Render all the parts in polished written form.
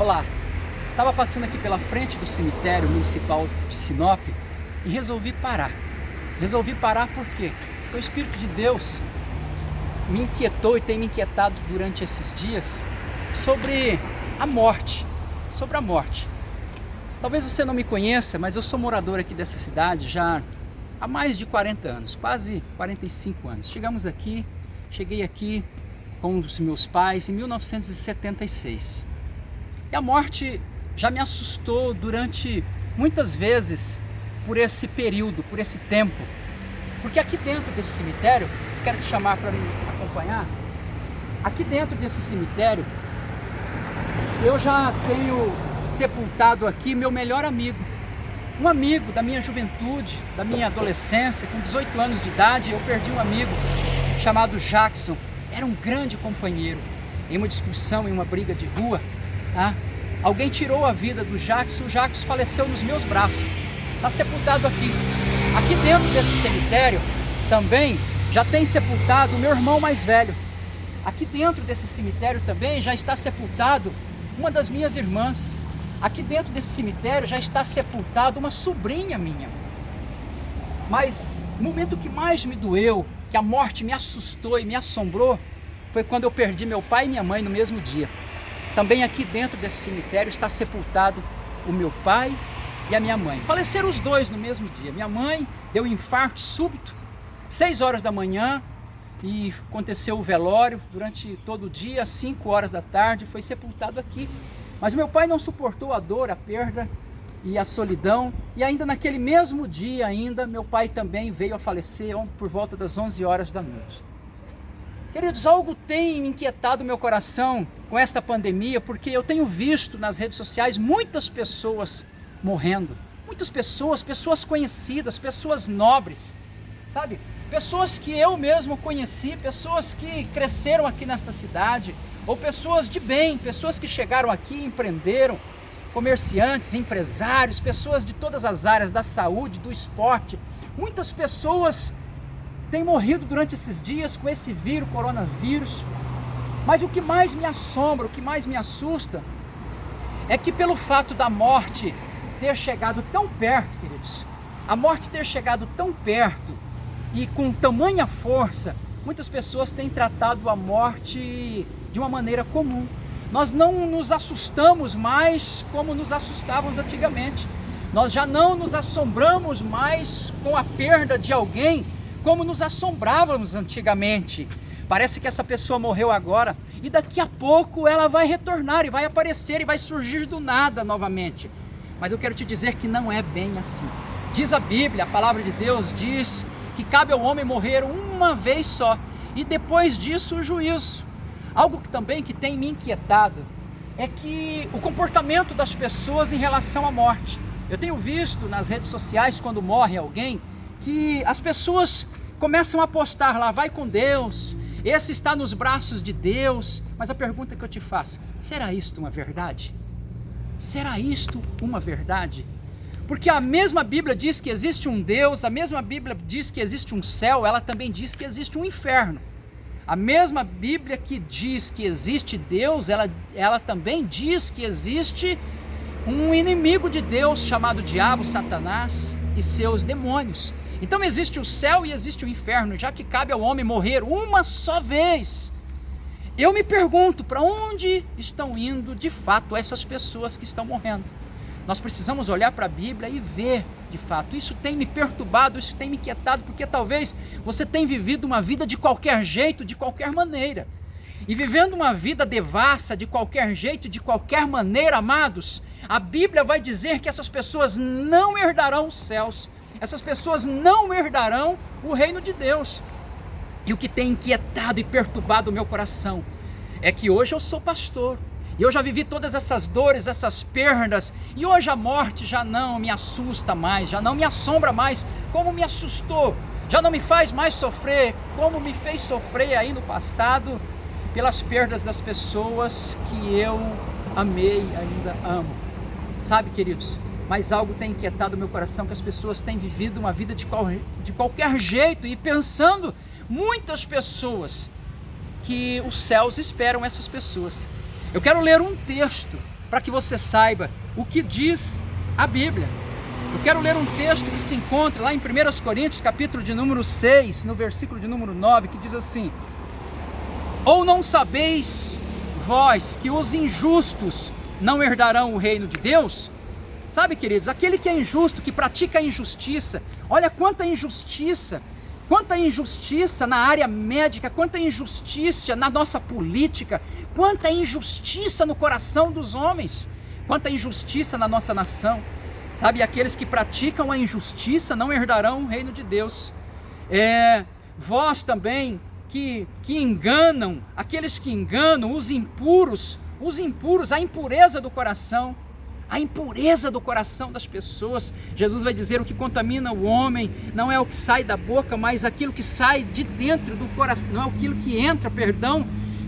Olá, estava passando aqui pela frente do cemitério municipal de Sinop e resolvi parar. Resolvi parar por quê? Porque o Espírito de Deus me inquietou e tem me inquietado durante esses dias sobre a morte. Sobre a morte. Talvez você não me conheça, mas eu sou morador aqui dessa cidade já há mais de 40 anos, quase 45 anos. Cheguei aqui com os meus pais em 1976. E a morte já me assustou durante muitas vezes por esse período, por esse tempo. Porque aqui dentro desse cemitério, quero te chamar para me acompanhar, aqui dentro desse cemitério, eu já tenho sepultado aqui meu melhor amigo. Um amigo da minha juventude, da minha adolescência, com 18 anos de idade, eu perdi um amigo chamado Jackson. Era um grande companheiro. Em uma discussão, em uma briga de rua, alguém tirou a vida do Jackson. O Jackson faleceu nos meus braços. Está sepultado aqui. Aqui dentro desse cemitério também já tem sepultado o meu irmão mais velho. Aqui dentro desse cemitério também já está sepultado uma das minhas irmãs. Aqui dentro desse cemitério já está sepultada uma sobrinha minha. Mas o momento que mais me doeu, que a morte me assustou e me assombrou, foi quando eu perdi meu pai e minha mãe no mesmo dia. Também aqui dentro desse cemitério está sepultado o meu pai e a minha mãe. Faleceram os dois no mesmo dia. Minha mãe deu um infarto súbito, 6 horas da manhã, e aconteceu o velório durante todo o dia, às 5 horas da tarde, foi sepultado aqui. Mas meu pai não suportou a dor, a perda e a solidão, e ainda naquele mesmo dia meu pai também veio a falecer por volta das 11 horas da noite. Queridos, algo tem me inquietado meu coração com esta pandemia, porque eu tenho visto nas redes sociais muitas pessoas morrendo, muitas pessoas conhecidas, pessoas nobres, sabe? Pessoas que eu mesmo conheci, pessoas que cresceram aqui nesta cidade, ou pessoas de bem, pessoas que chegaram aqui e empreenderam, comerciantes, empresários, pessoas de todas as áreas, da saúde, do esporte. Muitas pessoas têm morrido durante esses dias com esse vírus, coronavírus. Mas o que mais me assombra, o que mais me assusta, é que pelo fato da morte ter chegado tão perto, queridos, a morte ter chegado tão perto e com tamanha força, muitas pessoas têm tratado a morte de uma maneira comum. Nós não nos assustamos mais como nos assustávamos antigamente. Nós já não nos assombramos mais com a perda de alguém como nos assombrávamos antigamente. Parece que essa pessoa morreu agora e daqui a pouco ela vai retornar e vai aparecer e vai surgir do nada novamente. Mas eu quero te dizer que não é bem assim. Diz a Bíblia, a palavra de Deus diz que cabe ao homem morrer uma vez só e depois disso o juízo. Algo que também tem me inquietado é que o comportamento das pessoas em relação à morte. Eu tenho visto nas redes sociais, quando morre alguém, que as pessoas começam a postar lá, vai com Deus, esse está nos braços de Deus. Mas a pergunta que eu te faço, será isto uma verdade? Será isto uma verdade? Porque a mesma Bíblia diz que existe um Deus, a mesma Bíblia diz que existe um céu, ela também diz que existe um inferno. A mesma Bíblia que diz que existe Deus, ela também diz que existe um inimigo de Deus chamado Diabo, Satanás e seus demônios. Então existe o céu e existe o inferno, já que cabe ao homem morrer uma só vez. Eu me pergunto, para onde estão indo de fato essas pessoas que estão morrendo? Nós precisamos olhar para a Bíblia e ver, de fato. Isso tem me perturbado, isso tem me inquietado, porque talvez você tenha vivido uma vida de qualquer jeito, de qualquer maneira. E vivendo uma vida devassa, de qualquer jeito, de qualquer maneira, amados, a Bíblia vai dizer que essas pessoas não herdarão os céus, essas pessoas não herdarão o reino de Deus. E o que tem inquietado e perturbado o meu coração é que hoje eu sou pastor. E eu já vivi todas essas dores, essas perdas, e hoje a morte já não me assusta mais, já não me assombra mais como me assustou, já não me faz mais sofrer como me fez sofrer aí no passado, pelas perdas das pessoas que eu amei e ainda amo. Sabe, queridos, mas algo tem inquietado o meu coração, que as pessoas têm vivido uma vida de qualquer jeito, e pensando muitas pessoas que os céus esperam essas pessoas. Eu quero ler um texto para que você saiba o que diz a Bíblia. Eu quero ler um texto que se encontra lá em 1 Coríntios, capítulo de número 6, no versículo de número 9, que diz assim: ou não sabeis vós que os injustos não herdarão o reino de Deus? Sabe, queridos, aquele que é injusto, que pratica a injustiça, olha quanta injustiça na área médica, quanta injustiça na nossa política, quanta injustiça no coração dos homens, quanta injustiça na nossa nação. Sabe, aqueles que praticam a injustiça não herdarão o reino de Deus. Vós também que enganam, aqueles que enganam, os impuros, a impureza do coração, das pessoas. Jesus vai dizer: o que contamina o homem não é o que sai da boca, mas aquilo que sai de dentro do coração, não é aquilo que entra,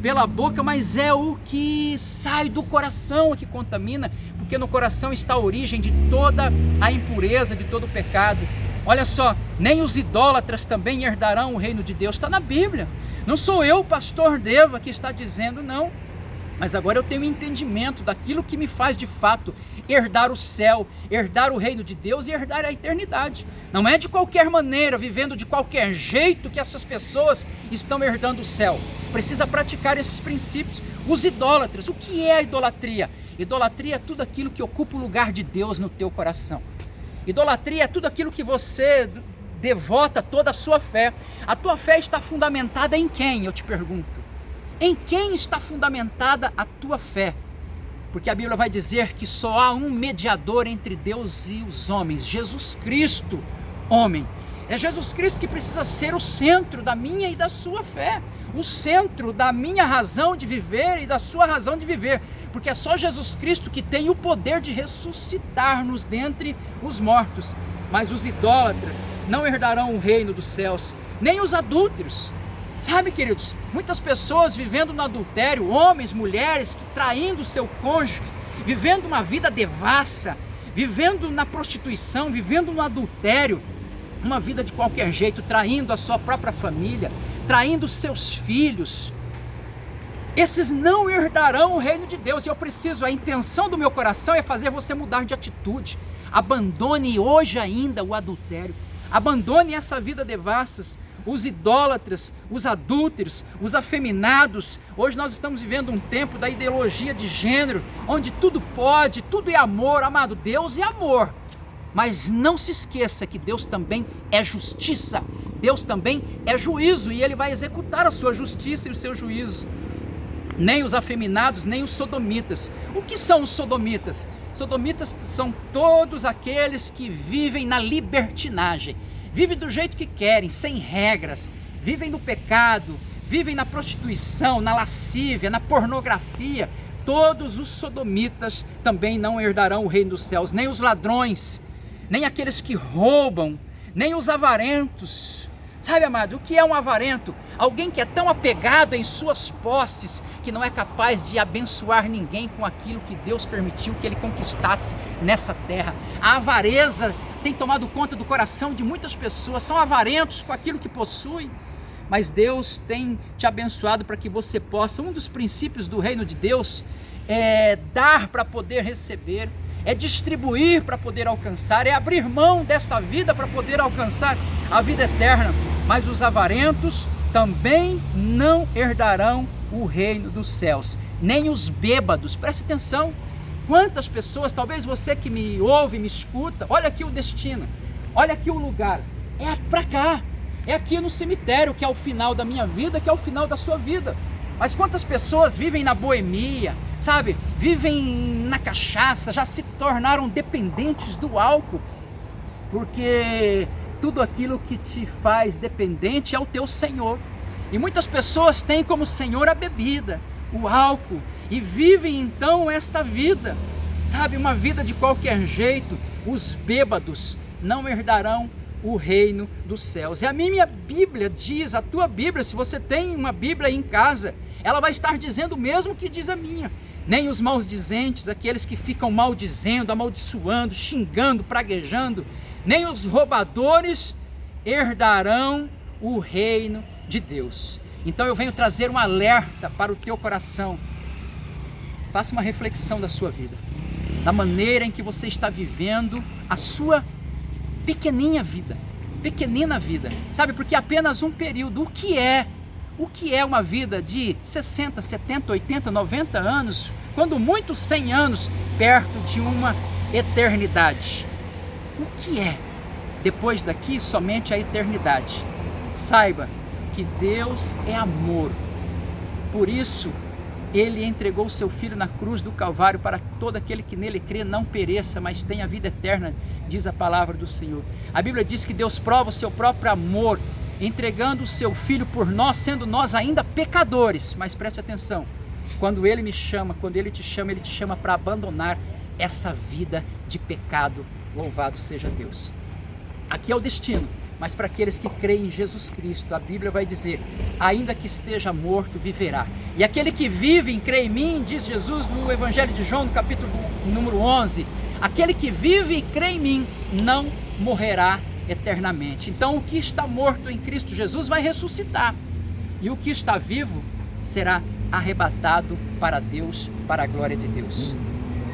pela boca, mas é o que sai do coração que contamina, porque no coração está a origem de toda a impureza, de todo o pecado. Olha só, nem os idólatras também herdarão o reino de Deus. Está na Bíblia, não sou eu, pastor Deva, que está dizendo, não. Mas agora eu tenho entendimento daquilo que me faz de fato herdar o céu, herdar o reino de Deus e herdar a eternidade. Não é de qualquer maneira, vivendo de qualquer jeito, que essas pessoas estão herdando o céu. Precisa praticar esses princípios. Os idólatras, o que é a idolatria? Idolatria é tudo aquilo que ocupa o lugar de Deus no teu coração. Idolatria é tudo aquilo que você devota toda a sua fé. A tua fé está fundamentada em quem, eu te pergunto? Em quem está fundamentada a tua fé? Porque a Bíblia vai dizer que só há um mediador entre Deus e os homens, Jesus Cristo, homem. É Jesus Cristo que precisa ser o centro da minha e da sua fé, o centro da minha razão de viver e da sua razão de viver, porque é só Jesus Cristo que tem o poder de ressuscitar-nos dentre os mortos. Mas os idólatras não herdarão o reino dos céus, nem os adúlteros. Sabe, queridos, muitas pessoas vivendo no adultério, homens, mulheres, traindo o seu cônjuge, vivendo uma vida devassa, vivendo na prostituição, vivendo no adultério, uma vida de qualquer jeito, traindo a sua própria família, traindo os seus filhos. Esses não herdarão o reino de Deus. E a intenção do meu coração é fazer você mudar de atitude. Abandone hoje ainda o adultério, abandone essa vida devassa. Os idólatras, os adúlteros, os afeminados. Hoje nós estamos vivendo um tempo da ideologia de gênero, onde tudo pode, tudo é amor. Amado, Deus é amor, mas não se esqueça que Deus também é justiça, Deus também é juízo, e Ele vai executar a sua justiça e o seu juízo. Nem os afeminados, nem os sodomitas. O que são os sodomitas? Sodomitas são todos aqueles que vivem na libertinagem, vivem do jeito que querem, sem regras, vivem no pecado, vivem na prostituição, na lascívia, na pornografia. Todos os sodomitas também não herdarão o reino dos céus, nem os ladrões, nem aqueles que roubam, nem os avarentos. Sabe, amado, o que é um avarento? Alguém que é tão apegado em suas posses que não é capaz de abençoar ninguém com aquilo que Deus permitiu que ele conquistasse nessa terra. A avareza tem tomado conta do coração de muitas pessoas, são avarentos com aquilo que possuem, mas Deus tem te abençoado para que você possa. Um dos princípios do reino de Deus é dar para poder receber, é distribuir para poder alcançar, é abrir mão dessa vida para poder alcançar a vida eterna. Mas os avarentos também não herdarão o reino dos céus, nem os bêbados. Preste atenção, quantas pessoas, talvez você que me ouve, me escuta, olha aqui o destino, olha aqui o lugar, é para cá, é aqui no cemitério, que é o final da minha vida, que é o final da sua vida. Mas quantas pessoas vivem na boemia, sabe, vivem na cachaça, já se tornaram dependentes do álcool, porque tudo aquilo que te faz dependente é o teu Senhor. E muitas pessoas têm como Senhor a bebida, o álcool, e vivem então esta vida, sabe, uma vida de qualquer jeito. Os bêbados não herdarão o reino dos céus. E a minha Bíblia diz, a tua Bíblia, se você tem uma Bíblia aí em casa, ela vai estar dizendo o mesmo que diz a minha. Nem os maldizentes, aqueles que ficam maldizendo, amaldiçoando, xingando, praguejando, nem os roubadores herdarão o reino de Deus. Então eu venho trazer um alerta para o teu coração. faça uma reflexão da sua vida, da maneira em que você está vivendo a sua pequenina vida, sabe? Porque apenas um período. O que é uma vida de 60, 70, 80, 90 anos, quando muito 100 anos, perto de uma eternidade? O que é? Depois daqui, somente a eternidade. Saiba que Deus é amor. Por isso, Ele entregou o seu Filho na cruz do Calvário para que todo aquele que nele crê não pereça, mas tenha vida eterna, diz a palavra do Senhor. A Bíblia diz que Deus prova o seu próprio amor, entregando o seu Filho por nós, sendo nós ainda pecadores. Mas preste atenção, quando Ele me chama, quando Ele te chama para abandonar essa vida de pecado. Louvado seja Deus. Aqui é o destino, mas para aqueles que creem em Jesus Cristo, a Bíblia vai dizer, ainda que esteja morto, viverá. E aquele que vive e crê em mim, diz Jesus no Evangelho de João, no capítulo número 11, aquele que vive e crê em mim, não morrerá eternamente. Então o que está morto em Cristo Jesus vai ressuscitar, e o que está vivo será arrebatado para Deus, para a glória de Deus.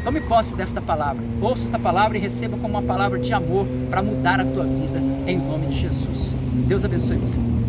Tome posse desta palavra, ouça esta palavra e receba como uma palavra de amor para mudar a tua vida, em nome de Jesus. Deus abençoe você.